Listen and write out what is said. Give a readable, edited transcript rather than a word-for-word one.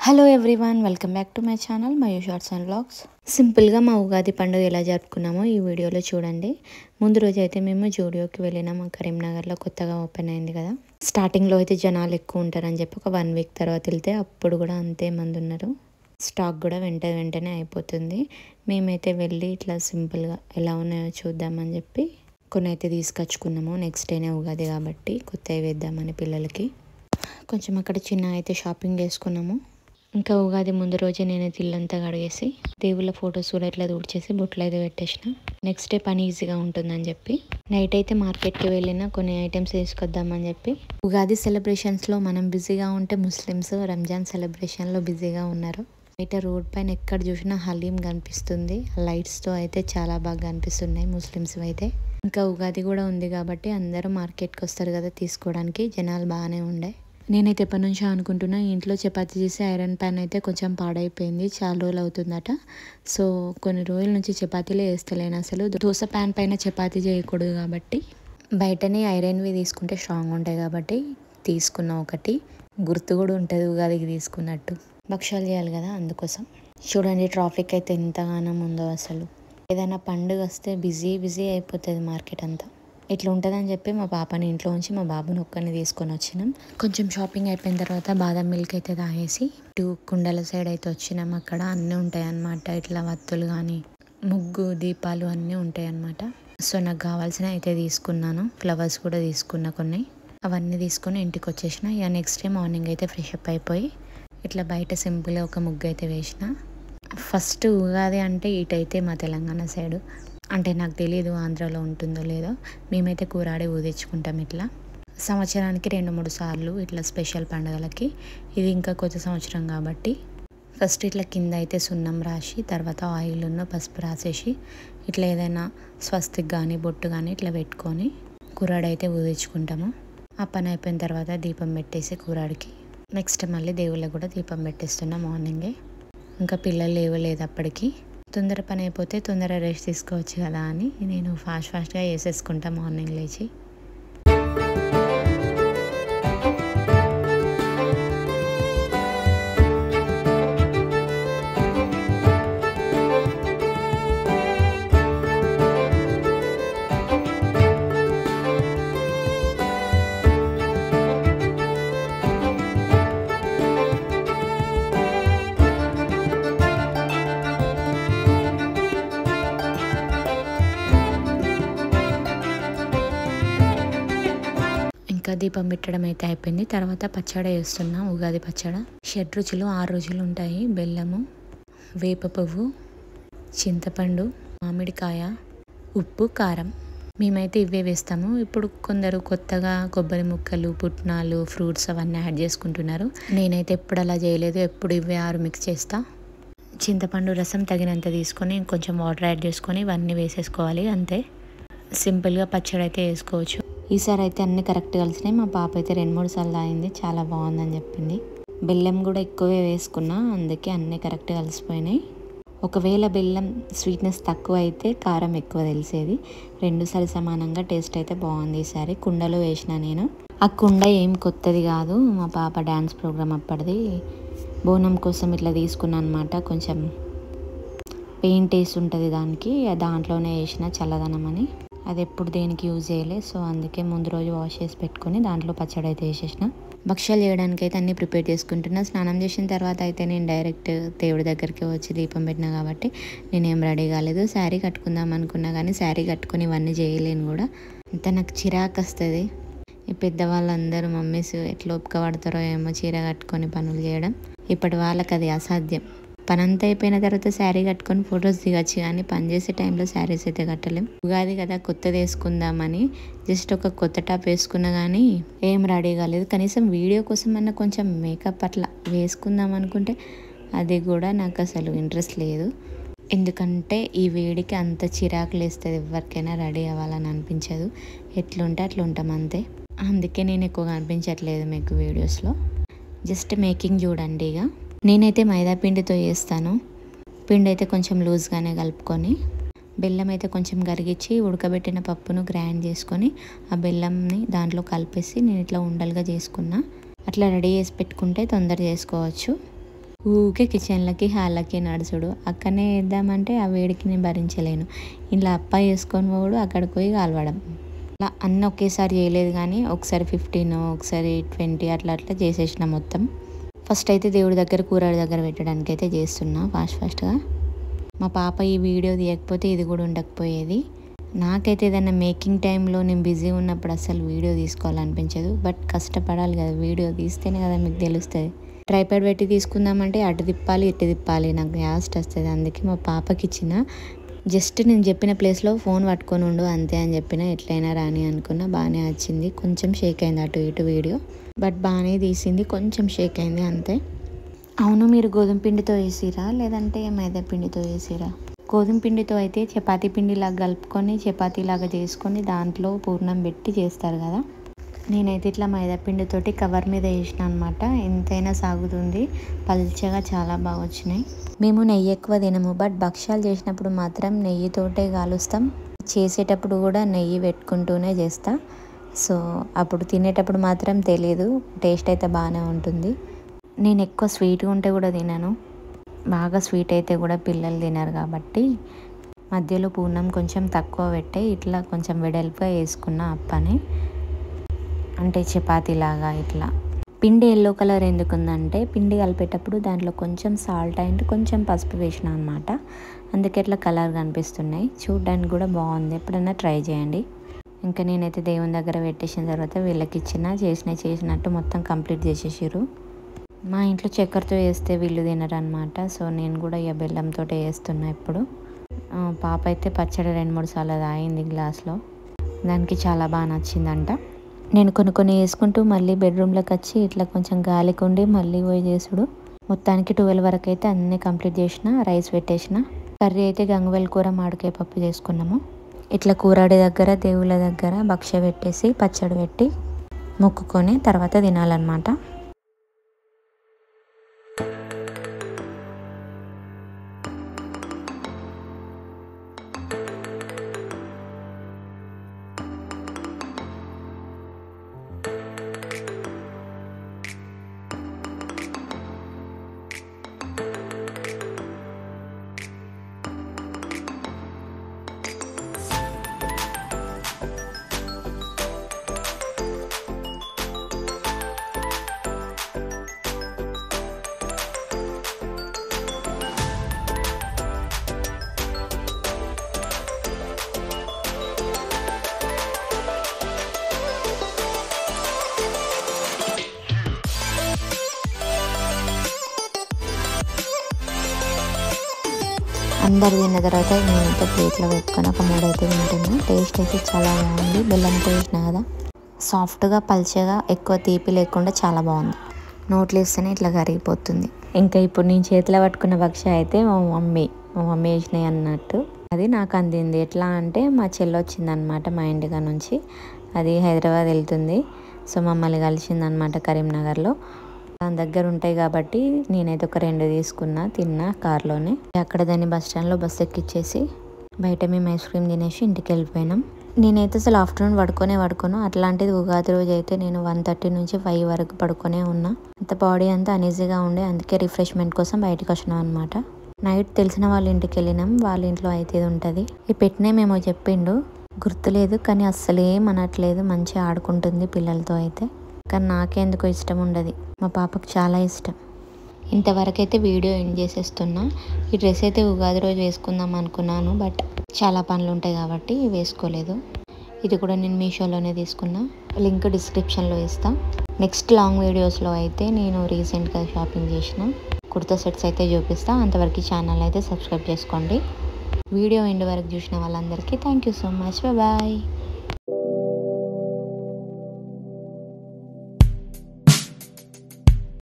Hello everyone, welcome back to my channel Mayu shorts and vlogs. సింపుల్గా మా ఉగాది పండుగ ఎలా జరుపుకున్నామో ఈ వీడియోలో చూడండి. ముందు రోజు అయితే మేము జూడియోకి వెళ్ళినాము. కరీంనగర్లో కొత్తగా ఓపెన్ అయింది కదా. స్టార్టింగ్లో అయితే జనాలు ఎక్కువ ఉంటారని చెప్పి ఒక 1 వీక్ తర్వాత వెళ్తే అప్పుడు కూడా అంతే మంది ఉన్నారు. స్టాక్ కూడా వెంటనే అయిపోతుంది. మేమైతే వెళ్ళి ఇట్లా సింపుల్గా ఎలా ఉన్నాయో చూద్దామని చెప్పి కొన్ని అయితే తీసుకొచ్చుకున్నాము. నెక్స్ట్ డేనే ఉగాది కాబట్టి కొత్తవి వేద్దామని పిల్లలకి కొంచెం అక్కడ చిన్న అయితే షాపింగ్ చేసుకున్నాము. ఇంకా ఉగాది ముందు రోజే నేనైతే ఇల్లంతా కడిగేసి దేవుళ్ళ ఫొటోస్ కూడా ఇట్లా తుడిచేసి బొట్లు అయితే పెట్టేసిన. నెక్స్ట్ డే పని ఈజీగా ఉంటుందని చెప్పి నైట్ అయితే మార్కెట్కి వెళ్ళిన కొన్ని ఐటమ్స్ తీసుకొద్దామని చెప్పి. ఉగాది సెలబ్రేషన్స్లో మనం బిజీగా ఉంటే ముస్లిమ్స్ రంజాన్ సెలబ్రేషన్లో బిజీగా ఉన్నారు. బయట రోడ్ పైన ఎక్కడ చూసినా హలీం కనిపిస్తుంది. లైట్స్తో అయితే చాలా బాగా కనిపిస్తున్నాయి ముస్లిమ్స్ అయితే. ఇంకా ఉగాది కూడా ఉంది కాబట్టి అందరూ మార్కెట్కి వస్తారు కదా తీసుకోవడానికి. జనాలు బాగానే ఉండే. నేనైతే ఎప్పటి నుంచో అనుకుంటున్నా ఇంట్లో చపాతీ చేసి ఐరన్ ప్యాన్ అయితే కొంచెం పాడైపోయింది, చాలా రోజులు అవుతుందట. సో కొన్ని రోజుల నుంచి చపాతీలే వేస్తలేను. అసలు దోశ ప్యాన్ పైన చపాతీ చేయకూడదు కాబట్టి బయటనే ఐరన్వి తీసుకుంటే స్ట్రాంగ్ ఉంటాయి కాబట్టి తీసుకున్న ఒకటి. గుర్తు కూడా ఉంటుంది ఉగాదికి తీసుకున్నట్టు. భక్షాలు చేయాలి కదా, అందుకోసం. చూడండి ట్రాఫిక్ అయితే ఎంతగానో ఉందో. అసలు ఏదైనా పండుగ వస్తే బిజీ అయిపోతుంది మార్కెట్ అంతా. ఇట్లా ఉంటుందని చెప్పి మా పాపని ఇంట్లో ఉంచి మా బాబుని ఒక్కరిని తీసుకొని వచ్చినాం. కొంచెం షాపింగ్ అయిపోయిన తర్వాత బాదం మిల్క్ అయితే తాగేసి కుండల సైడ్ అయితే వచ్చినాం. అక్కడ అన్నీ ఉంటాయి అన్నమాట. ఇట్లా వత్తులు కానీ ముగ్గు దీపాలు అన్నీ ఉంటాయి అన్నమాట. సో నాకు కావాల్సిన అయితే తీసుకున్నాను. ఫ్లవర్స్ కూడా తీసుకున్నా కొన్ని. అవన్నీ తీసుకొని ఇంటికి వచ్చేసిన. ఇక నెక్స్ట్ డే మార్నింగ్ అయితే ఫ్రెష్ అప్ అయిపోయి ఇట్లా బయట సింపుల్గా ఒక ముగ్గు అయితే వేసిన. ఫస్ట్ ఉగాది అంటే ఇటైతే మా తెలంగాణ సైడు, అంటే నాకు తెలియదు ఆంధ్రాలో ఉంటుందో లేదో, మేమైతే కూరాడే ఊదించుకుంటాం ఇట్లా సంవత్సరానికి 2-3 సార్లు ఇట్లా స్పెషల్ పండుగలకి. ఇది ఇంకా కొత్త సంవత్సరం కాబట్టి ఫస్ట్ ఇట్లా కింద అయితే సున్నం రాసి తర్వాత ఆయిల్ను పసుపు రాసేసి ఇట్లా ఏదైనా స్వస్తిక్ కానీ బొట్టు కానీ ఇట్లా పెట్టుకొని కూరాడైతే ఊదించుకుంటాము. ఆ పని అయిపోయిన తర్వాత దీపం పెట్టేసి కూరాడికి నెక్స్ట్ మళ్ళీ దేవుళ్ళకి కూడా దీపం పెట్టేస్తున్నాం మార్నింగే. ఇంకా పిల్లలు లేవలేదు అప్పటికి. తొందర పని అయిపోతే తొందర రెస్ట్ తీసుకోవచ్చు కదా అని నేను ఫాస్ట్గా వేసేసుకుంటా మార్నింగ్ లేచి. దీపం పెట్టడం అయితే అయిపోయింది. తర్వాత పచ్చడి వేస్తున్నాం. ఉగాది పచ్చడి 6 రుచులు 6 రుచులు ఉంటాయి. బెల్లము, వేప పువ్వు, చింతపండు, మామిడికాయ, ఉప్పు, కారం. మేమైతే ఇవే వేస్తాము. ఇప్పుడు కొందరు కొత్తగా కొబ్బరి ముక్కలు, పుట్నాలు, ఫ్రూట్స్ అవన్నీ యాడ్ చేసుకుంటున్నారు. నేనైతే ఎప్పుడు అలా చేయలేదు. ఎప్పుడు ఇవే 6 మిక్స్ చేస్తా. చింతపండు రసం తగినంత తీసుకొని కొంచెం వాటర్ యాడ్ చేసుకొని ఇవన్నీ వేసేసుకోవాలి. అంతే సింపుల్గా పచ్చడి అయితే వేసుకోవచ్చు. ఈసారి అయితే అన్నీ కరెక్ట్ కలిసినాయి. మా పాప అయితే 2-3 సార్లు తాగింది, చాలా బాగుందని చెప్పింది. బెల్లం కూడా ఎక్కువే వేసుకున్నా, అందుకే అన్నీ కరెక్ట్ కలిసిపోయినాయి. ఒకవేళ బెల్లం స్వీట్నెస్ తక్కువ అయితే కారం ఎక్కువ తెలిసేది. 2 సార్లు సమానంగా టేస్ట్ అయితే బాగుంది. ఈసారి కుండలో వేసిన నేను. ఆ కుండ ఏం కొత్తది కాదు, మా పాప డ్యాన్స్ ప్రోగ్రామ్ అప్పటిది. బోనం కోసం ఇట్లా తీసుకున్నాను అనమాట. కొంచెం పెయింట్ వేసి ఉంటుంది దానికి, దాంట్లోనే వేసిన చల్లదనం అని. అది ఎప్పుడు దేనికి యూజ్ చేయలే. సో అందుకే ముందు రోజు వాష్ చేసి పెట్టుకొని దాంట్లో పచ్చడి అయితే వేసేసిన. భక్ష్యాలు చేయడానికి అయితే అన్నీ ప్రిపేర్ చేసుకుంటున్నా. స్నానం చేసిన తర్వాత అయితే నేను డైరెక్ట్ దేవుడి దగ్గరికి వచ్చి దీపం పెట్టినా కాబట్టి నేనేం రెడీ కాలేదు. శారీ కట్టుకుందాం అనుకున్నా కానీ శారీ కట్టుకొని ఇవన్నీ చేయలేను కూడా. అంత నాకు చిరాకు వస్తుంది. ఈ పెద్దవాళ్ళందరూ మమ్మీస్ ఎట్లా ఒప్పుక పడతారో ఏమో చీర కట్టుకొని పనులు చేయడం. ఇప్పటి వాళ్ళకి అది అసాధ్యం. పని అంతా అయిపోయిన తర్వాత శారీ కట్టుకొని ఫొటోస్ దిగచ్చు, కానీ పని చేసే టైంలో శారీస్ అయితే కట్టలేం. ఉగాది కదా కొత్తది వేసుకుందామని జస్ట్ ఒక కొత్త టాప్ వేసుకున్నా కానీ ఏం రెడీ కాలేదు. కనీసం వీడియో కోసం అన్న కొంచెం మేకప్ అట్లా వేసుకుందాం అనుకుంటే అది కూడా నాకు అసలు ఇంట్రెస్ట్ లేదు. ఎందుకంటే ఈ వేడికి అంత చిరాకులు వేస్తుంది. ఎవరికైనా రెడీ అవ్వాలని అనిపించదు. ఎట్లుంటే అట్లా ఉంటాం అంతే. అందుకే నేను ఎక్కువగా అనిపించట్లేదు మీకు వీడియోస్లో. జస్ట్ మేకింగ్ చూడండి. ఇక నేనైతే మైదా పిండితో చేస్తాను. పిండి అయితే కొంచెం లూజ్గానే కలుపుకొని బెల్లం అయితే కొంచెం కరిగించి ఉడకబెట్టిన పప్పును గ్రైండ్ చేసుకొని ఆ బెల్లంని దాంట్లో కలిపేసి నేను ఇట్లా ఉండలుగా చేసుకున్నా. అట్లా రెడీ చేసి పెట్టుకుంటే తొందర చేసుకోవచ్చు. ఊకే కిచెన్లకి హాల్లకి నడుచుడు, అక్కడనే వేద్దామంటే ఆ వేడికి నేను భరించలేను. ఇలా అప్ప వేసుకొని పోడు, అక్కడికి పోయి కాలవడం. అలా అన్నీ ఒకేసారి చేయలేదు కానీ ఒకసారి 15, ఒకసారి 20 అట్లా అట్లా చేసేసిన మొత్తం. ఫస్ట్ అయితే దేవుడి దగ్గర కూరడి దగ్గర పెట్టడానికి అయితే చేస్తున్నా ఫాస్ట్గా. మా పాప ఈ వీడియో తీయకపోతే ఇది కూడా ఉండకపోయేది. నాకైతే ఏదైనా మేకింగ్ టైంలో నేను బిజీ ఉన్నప్పుడు అసలు వీడియో తీసుకోవాలనిపించదు. బట్ కష్టపడాలి కదా, వీడియో తీస్తేనే కదా మీకు తెలుస్తుంది. ట్రైపాడ్ పెట్టి తీసుకుందామంటే అటు తిప్పాలి ఇటు తిప్పాలి, నాకు యాస్ట్ వస్తుంది. అందుకే మా పాపకి ఇచ్చిన, జస్ట్ నేను చెప్పిన ప్లేస్లో ఫోన్ పట్టుకొని ఉండు అంతే అని చెప్పిన. ఎట్లయినా రాని అనుకున్నా, బాగానే వచ్చింది. కొంచెం షేక్ అయింది అటు ఇటు వీడియో, బట్ బాగానే తీసింది. కొంచెం షేక్ అయింది అంతే. అవును, మీరు గోధుమ పిండితో వేసిరా లేదంటే మైదా పిండితో వేసిరా? గోధుమ పిండితో అయితే చపాతీ పిండిలాగా కలుపుకొని చపాతీలాగా చేసుకొని దాంట్లో పూర్ణం పెట్టి చేస్తారు కదా. నేనైతే ఇట్లా మైదా పిండితోటి కవర్ మీద వేసిన అనమాట. ఎంతైనా సాగుతుంది, పల్చగా చాలా బాగా వచ్చినాయి. మేము నెయ్యి ఎక్కువ తినము, బట్ భక్షాలు చేసినప్పుడు మాత్రం నెయ్యితోటే కాలుస్తాం. చేసేటప్పుడు కూడా నెయ్యి పెట్టుకుంటూనే చేస్తా. సో అప్పుడు తినేటప్పుడు మాత్రం తెలియదు, టేస్ట్ అయితే బాగానే ఉంటుంది. నేను ఎక్కువ స్వీట్గా ఉంటే కూడా తినను, బాగా స్వీట్ అయితే కూడా పిల్లలు తినరు కాబట్టి మధ్యలో పూర్ణం కొంచెం తక్కువ పెట్టే ఇట్లా కొంచెం వెడల్పుగా వేసుకున్న అప్పని, అంటే చపాతీలాగా. ఇట్లా పిండి ఎల్లో కలర్ ఎందుకుందంటే పిండి కలిపేటప్పుడు దాంట్లో కొంచెం సాల్ట్ అండ్ కొంచెం పసుపు వేసిన అనమాట, అందుకే ఇట్లా కలర్ కనిపిస్తున్నాయి. చూడడానికి కూడా బాగుంది, ఎప్పుడైనా ట్రై చేయండి. ఇంకా నేనైతే దేవుని దగ్గర పెట్టేసిన తర్వాత వీళ్ళకి ఇచ్చిన, చేసినట్టు మొత్తం కంప్లీట్ చేసేసారు. మా ఇంట్లో చక్కెరతో వేస్తే వీళ్ళు తినరనమాట. సో నేను కూడా ఇక బెల్లంతో వేస్తున్నా ఇప్పుడు. పాప అయితే పచ్చడి 2-3 సార్లు తాగింది గ్లాస్లో, దానికి చాలా బాగా నచ్చిందంట. నేను కొన్ని వేసుకుంటూ మళ్ళీ బెడ్రూమ్లోకి వచ్చి ఇట్లా కొంచెం గాలికి ఉండి మళ్ళీ పోయి చేసుడు. మొత్తానికి 12 వరకు అయితే అన్నీ కంప్లీట్ చేసిన. రైస్ పెట్టేసిన. కర్రీ అయితే గంగవేల కూర మామిడికాయ పప్పు చేసుకున్నాము. ఇట్లా కూరాడి దగ్గర దేవుళ్ళ దగ్గర భక్ష పెట్టేసి పచ్చడి పెట్టి మొక్కుకొని తర్వాత తినాలన్నమాట. అందరు తిన్న తర్వాత నేనైతే ప్లేట్లో పెట్టుకొని ఒక 3 అయితే తింటున్నా. టేస్ట్ అయితే చాలా బాగుంది. బెల్లంతో వేసిన కదా, సాఫ్ట్గా పల్చగా, ఎక్కువ తీపి లేకుండా చాలా బాగుంది. నోట్లో వేస్తేనే ఇట్లా కరిగిపోతుంది. ఇంకా ఇప్పుడు నేను చేతిలో పట్టుకున్న భక్ష అయితే మా మమ్మీ వేసినాయి అన్నట్టు. అది నాకు అందింది. ఎట్లా అంటే మా చెల్లి వచ్చిందనమాట మా ఇంటిగా నుంచి, అది హైదరాబాద్ వెళ్తుంది. సో మమ్మల్ని కలిసిందనమాట కరీంనగర్లో. దాని దగ్గర ఉంటాయి కాబట్టి నేనైతే ఒక 2 తీసుకున్నా, తిన్నా కార్లోనే. అక్కడ దాన్ని బస్ స్టాండ్లో బస్ ఎక్కిచ్చేసి బయట మేము ఐస్ క్రీమ్ తినేసి ఇంటికి వెళ్ళిపోయినాం. నేనైతే అసలు ఆఫ్టర్నూన్ పడుకోను. అట్లాంటిది ఉగాది రోజు అయితే నేను 1:30 నుంచి 5 వరకు పడుకొనే ఉన్నా. అంత బాడీ అంతా అనీజీగా ఉండే, అందుకే రిఫ్రెష్మెంట్ కోసం బయటకు వచ్చినాం అనమాట. నైట్ తెలిసిన వాళ్ళ ఇంటికి వెళ్ళినాం. వాళ్ళ ఇంట్లో అయితే ఇది ఉంటుంది. ఈ పెట్టినేమేమో చెప్పిండు, గుర్తులేదు కానీ అస్సలు ఏం అనట్లేదు. మంచిగా ఆడుకుంటుంది పిల్లలతో అయితే. కానీ నాకెందుకో ఇష్టం ఉండదు, మా పాపకు చాలా ఇష్టం. ఇంతవరకు అయితే వీడియో ఎండ్ చేసేస్తున్నా. ఈ డ్రెస్ అయితే ఉగాది రోజు వేసుకుందాం అనుకున్నాను, బట్ చాలా పనులు ఉంటాయి కాబట్టి వేసుకోలేదు. ఇది కూడా నేను మీషోలోనే తీసుకున్నా, లింక్ డిస్క్రిప్షన్లో ఇస్తాను. నెక్స్ట్ లాంగ్ వీడియోస్లో అయితే నేను రీసెంట్గా షాపింగ్ చేసిన కుర్తా సెట్స్ అయితే చూపిస్తాను. అంతవరకు ఛానల్ అయితే సబ్స్క్రైబ్ చేసుకోండి. వీడియో ఎండ్ వరకు చూసిన వాళ్ళందరికీ thank you so much. Bye.